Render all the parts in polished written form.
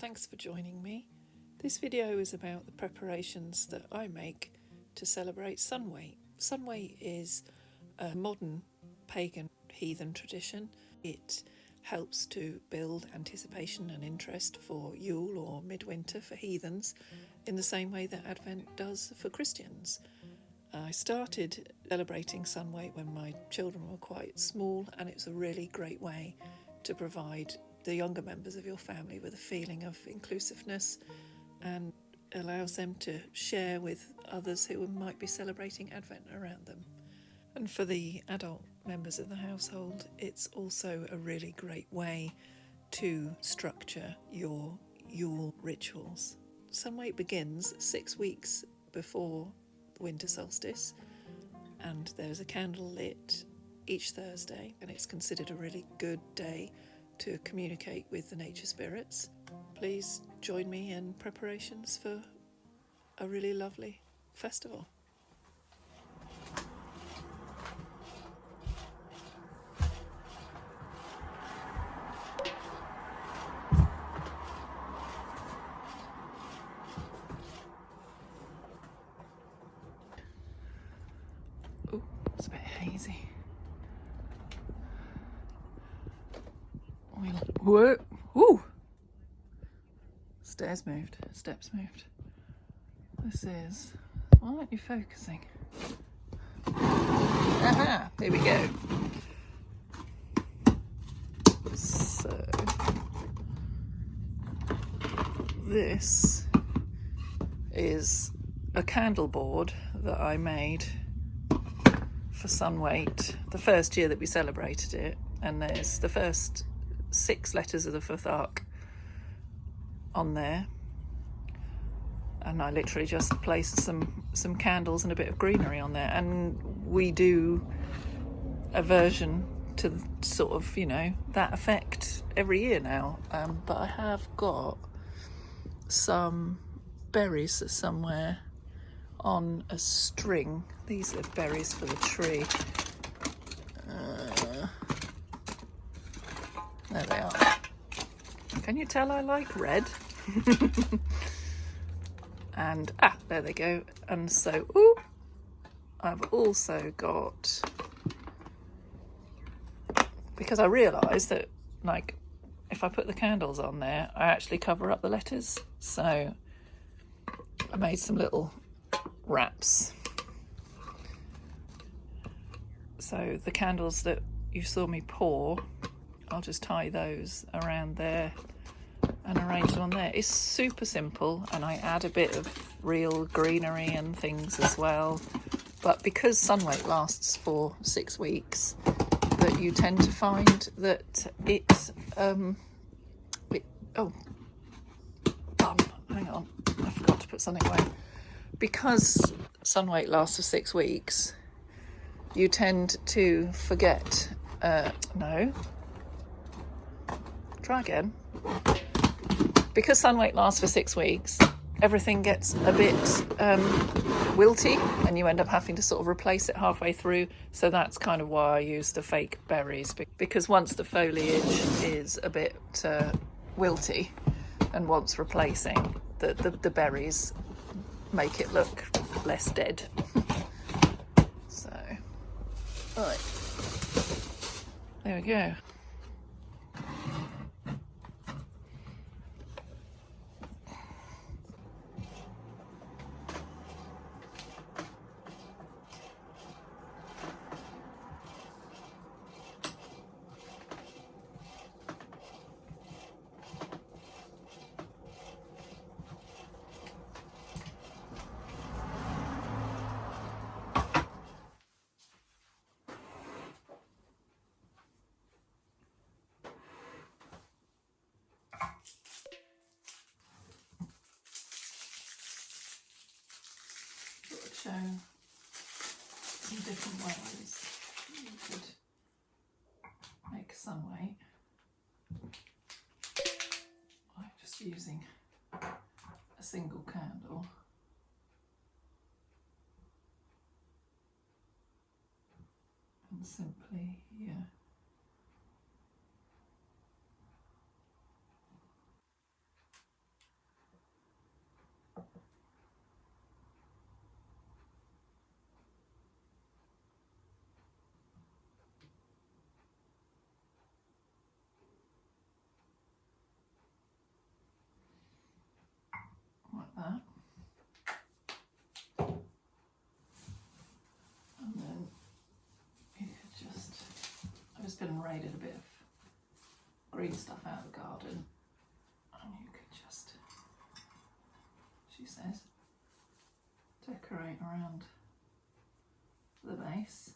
thanks for joining me. This video is about the preparations that I make to celebrate Sunwait. Sunwait is a modern pagan heathen tradition. It helps to build anticipation and interest for Yule or Midwinter for heathens in the same way that Advent does for Christians. I started celebrating Sunwait when my children were quite small, and it's a really great way to provide the younger members of your family with a feeling of inclusiveness and allows them to share with others who might be celebrating Advent around them. And for the adult members of the household, it's also a really great way to structure your Yule rituals. Sunwait begins 6 weeks before the winter solstice, and there's a candle lit each Thursday, and it's considered a really good day to communicate with the nature spirits. Please join me in preparations for a really lovely festival. Oh, it's a bit hazy. Whoa! Ooh! Stairs moved, steps moved. This is... Why aren't you focusing? Aha! Here we go. So... this is a candle board that I made for Sunwait the first year that we celebrated it, and there's the first 6 letters of the Frith on there, and I literally just placed some candles and a bit of greenery on there, and we do a version to sort of, you know, that effect every year now. But I have got some berries somewhere on a string. These are berries for the tree. There they are. Can you tell I like red? And there they go. And so, I've also got, because I realised that, like, if I put the candles on there, I actually cover up the letters. So I made some little wraps. So the candles that you saw me pour, I'll just tie those around there and arrange them on there. It's super simple, and I add a bit of real greenery and things as well. But because Sunwait lasts for 6 weeks, that you tend to find that it's hang on, I forgot to put something away. Because Sunwait lasts for 6 weeks, you tend to forget. No. Try again. Because Sunwait lasts for 6 weeks, everything gets a bit wilty, and you end up having to sort of replace it halfway through. So that's kind of why I use the fake berries, because once the foliage is a bit wilty and wants replacing, the berries make it look less dead. So, right, there we go. Show some different ways you could make Sunwait. I'm just using a single candle. And simply here. been and raided a bit of green stuff out of the garden, and you could just, she says, decorate around the base.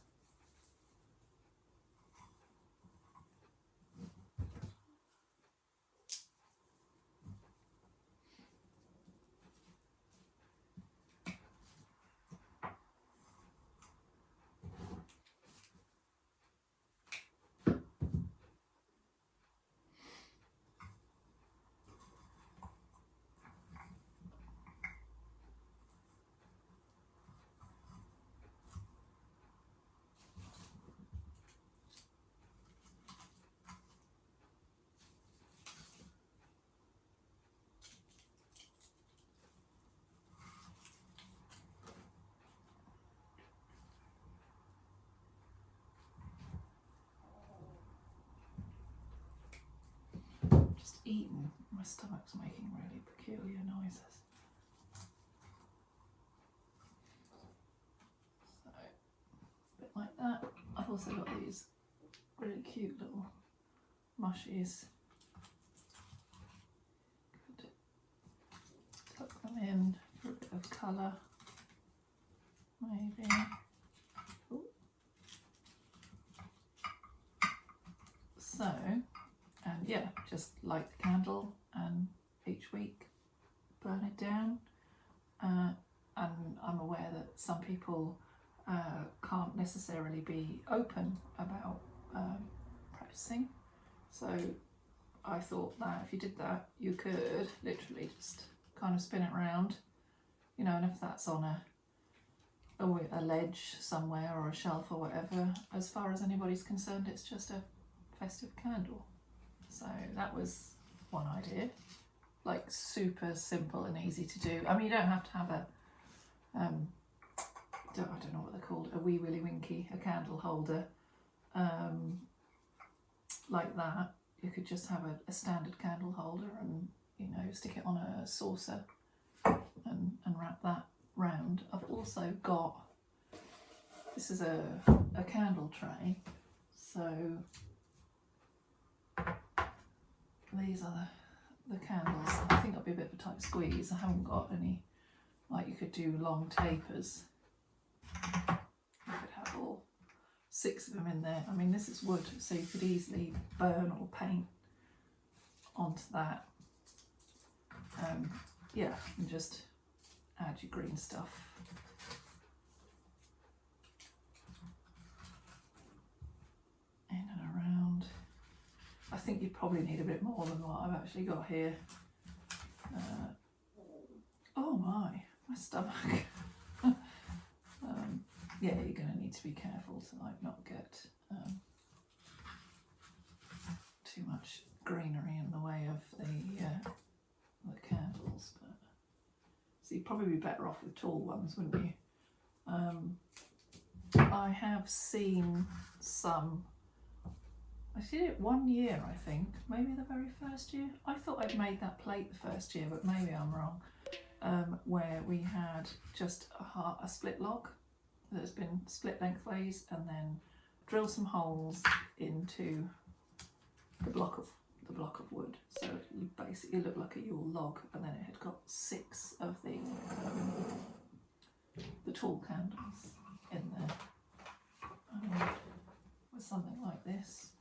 Just eating, my stomach's making really peculiar noises. So, a bit like that. I've also got these really cute little mushies. Could tuck them in for a bit of colour, maybe. Ooh. So, and yeah, just light the candle and each week burn it down. And I'm aware that some people can't necessarily be open about practicing. So I thought that if you did that, you could literally just kind of spin it around, you know, and if that's on a ledge somewhere or a shelf or whatever, as far as anybody's concerned, it's just a festive candle. So that was one idea, like super simple and easy to do. I mean, you don't have to have a, I don't know what they're called, a wee willy winky, a candle holder, like that. You could just have a standard candle holder and, you know, stick it on a saucer and wrap that round. I've also got, this is a candle tray, so these are the candles. I think that'll be a bit of a tight squeeze. I haven't got any, like you could do long tapers. You could have all 6 of them in there. I mean, this is wood, so you could easily burn or paint onto that. Yeah, and just add your green stuff. In and around. I think you probably need a bit more than what I've actually got here. Oh my stomach. Yeah, you're going to need to be careful to like not get too much greenery in the way of the candles. But so you'd probably be better off with tall ones, wouldn't you? I have seen some. I did it one year, I think, maybe the very first year. I thought I'd made that plate the first year, but maybe I'm wrong. Where we had just a split log that's been split lengthways, and then drill some holes into the block of wood, so it basically looked like a Yule log, and then it had got 6 of the tall candles in there. With something like this,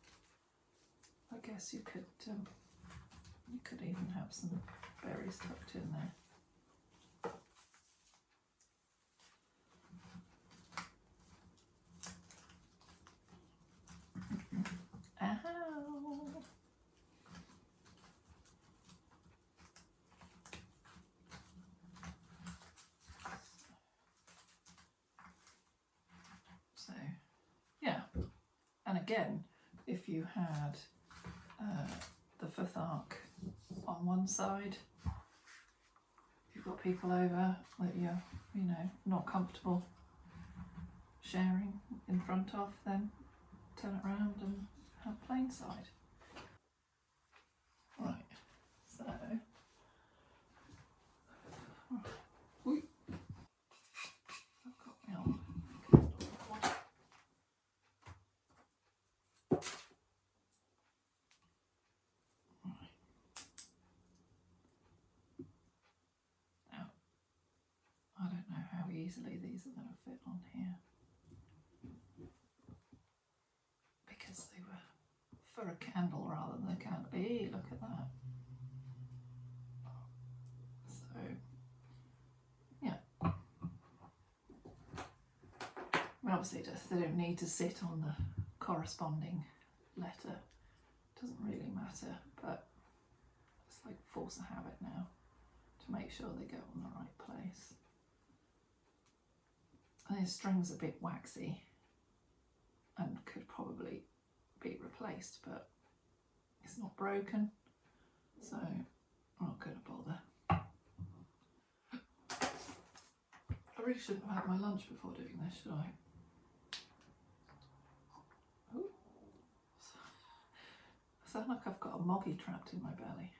I guess you could even have some berries tucked in there. Ow. So, yeah, and again, if you had the Frith arc on one side, if you've got people over that you're, you know, not comfortable sharing in front of, then turn it around and have plain side. Right, so I've got my old. easily these are going to fit on here, because they were for a candle rather than a candle. Hey, look at that. So yeah, well, obviously they don't need to sit on the corresponding letter. It doesn't really matter, but it's like force a habit now to make sure they go on the right place. And the string's a bit waxy and could probably be replaced, but it's not broken, so I'm not going to bother. I really shouldn't have had my lunch before doing this, should I? Ooh. I sound like I've got a moggy trapped in my belly.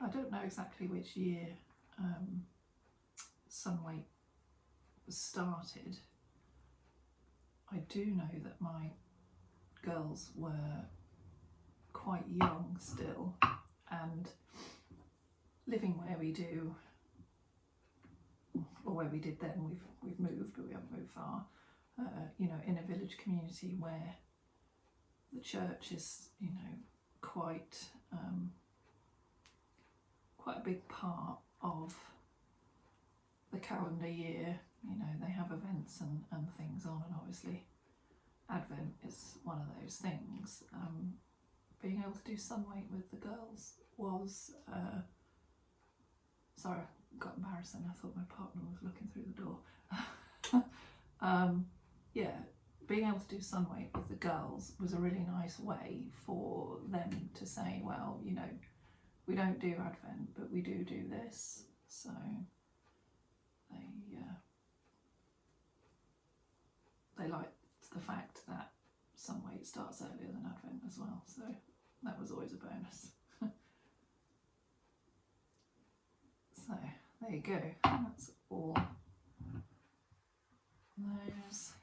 I don't know exactly which year Sunwait was started. I do know that my girls were quite young still, and living where we do, or where we did then, we've moved, but we haven't moved far, you know, in a village community where the church is, you know, quite a big part of the calendar year. You know, they have events and things on, and obviously Advent is one of those things. Being able to do Sunwait with the girls was, sorry, I got embarrassed then, I thought my partner was looking through the door. Yeah, being able to do Sunwait with the girls was a really nice way for them to say, well, you know, we don't do Advent, but we do this. So they liked the fact that Sunwait starts earlier than Advent as well, so that was always a bonus. So there you go, that's all those.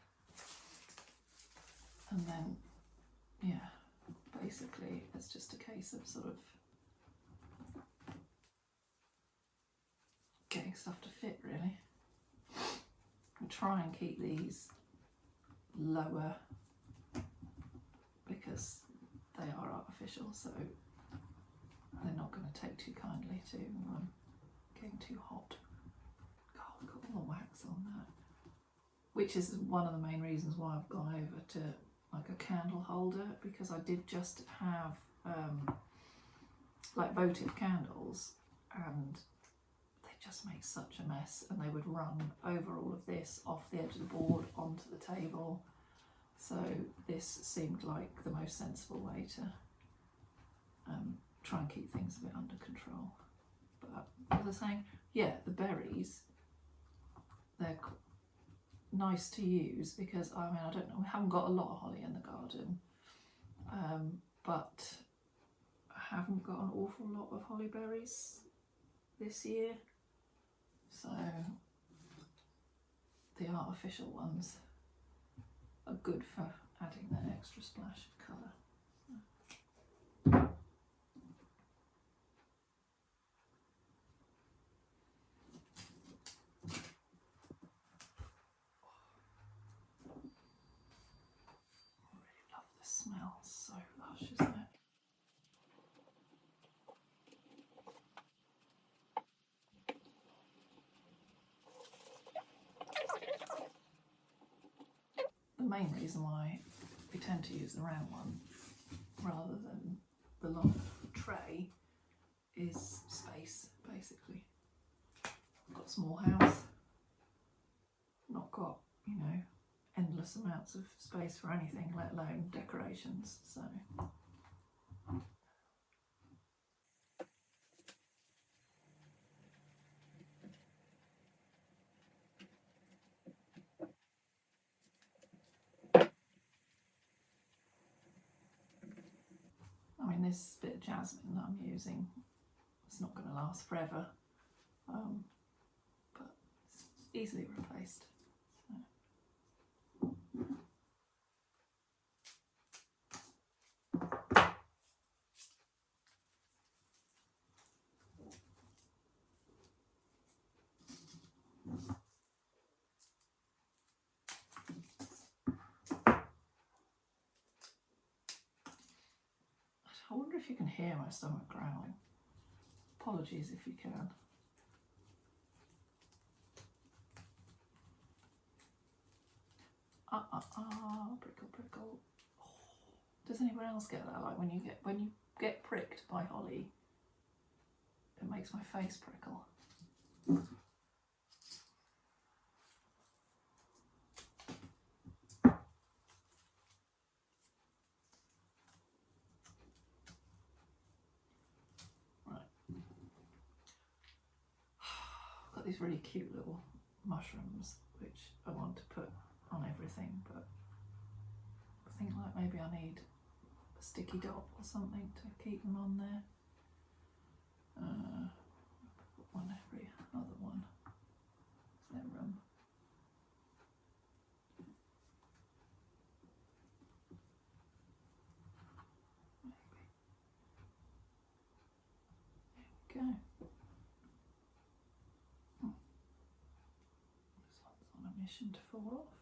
And then, yeah, basically it's just a case of sort of getting stuff to fit, really. I try and keep these lower because they are artificial, so they're not going to take too kindly to getting too hot. God, I've got all the wax on that. Which is one of the main reasons why I've gone over to like a candle holder, because I did just have like votive candles, and they just make such a mess, and they would run over all of this off the edge of the board onto the table. So this seemed like the most sensible way to try and keep things a bit under control. But what was I saying? Yeah, the berries, they're nice to use because, I mean, I don't know, we haven't got a lot of holly in the garden, but I haven't got an awful lot of holly berries this year, so the artificial ones are good for adding that extra splash of colour. Smells so lush, isn't it? The main reason why we tend to use the round one rather than the long tray is space, basically. I've got a small house, not got, you know, endless amounts of space for anything, let alone decorations, so. this bit of jasmine that I'm using, it's not going to last forever, but it's easily replaced. I wonder if you can hear my stomach growling. Apologies if you can. Prickle, prickle. Oh. Does anyone else get that? Like when you get pricked by holly, it makes my face prickle. These really cute little mushrooms which I want to put on everything, but I think like maybe I need a sticky dot or something to keep them on there. Put one every other one. Is there room? Maybe. There we go. Mission to fall off.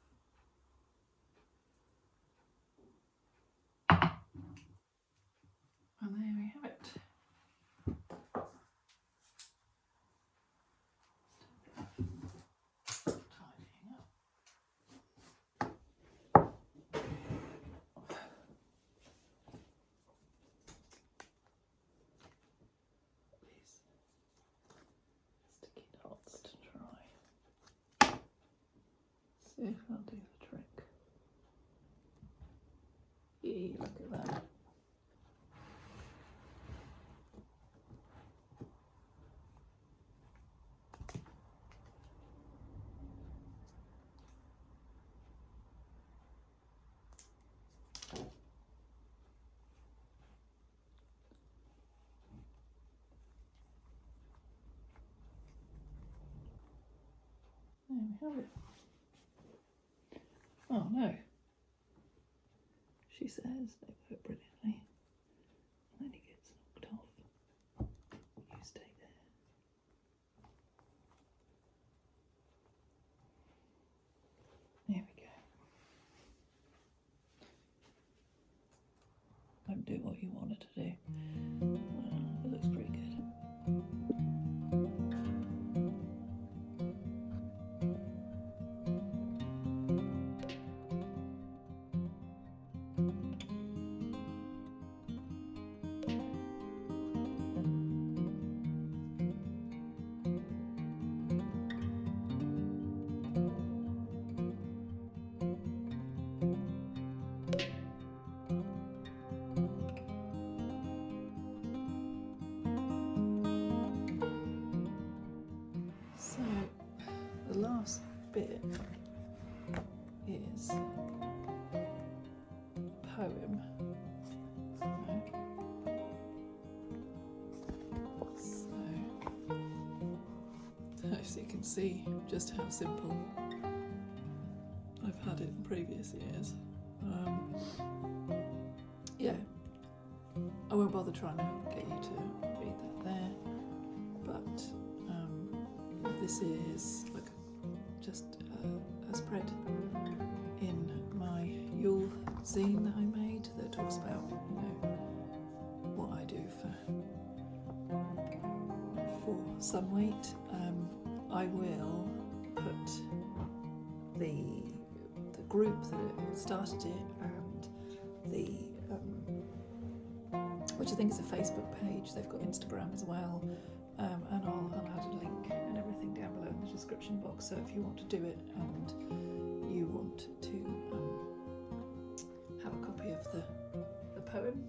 And there we have it. Tidying up. These sticky dots to try. See if I'll do the trick. Yee, look at that. There we have it. Oh no, she says they work brilliantly, and then he gets knocked off. You stay there. There we go. Don't do what you wanted to do. It looks pretty good. So the last bit is a poem. So you can see just how simple I've had it in previous years. Yeah, I won't bother trying to get you to read that there, but this is like just a spread in my Yule Zine that I made that talks about, you know, what I do for Sunwait. I will put the group that started it and the which I think is a Facebook page. They've got Instagram as well, and I'll add a link and everything down below in the description box. So if you want to do it and you want to have a copy of the poem,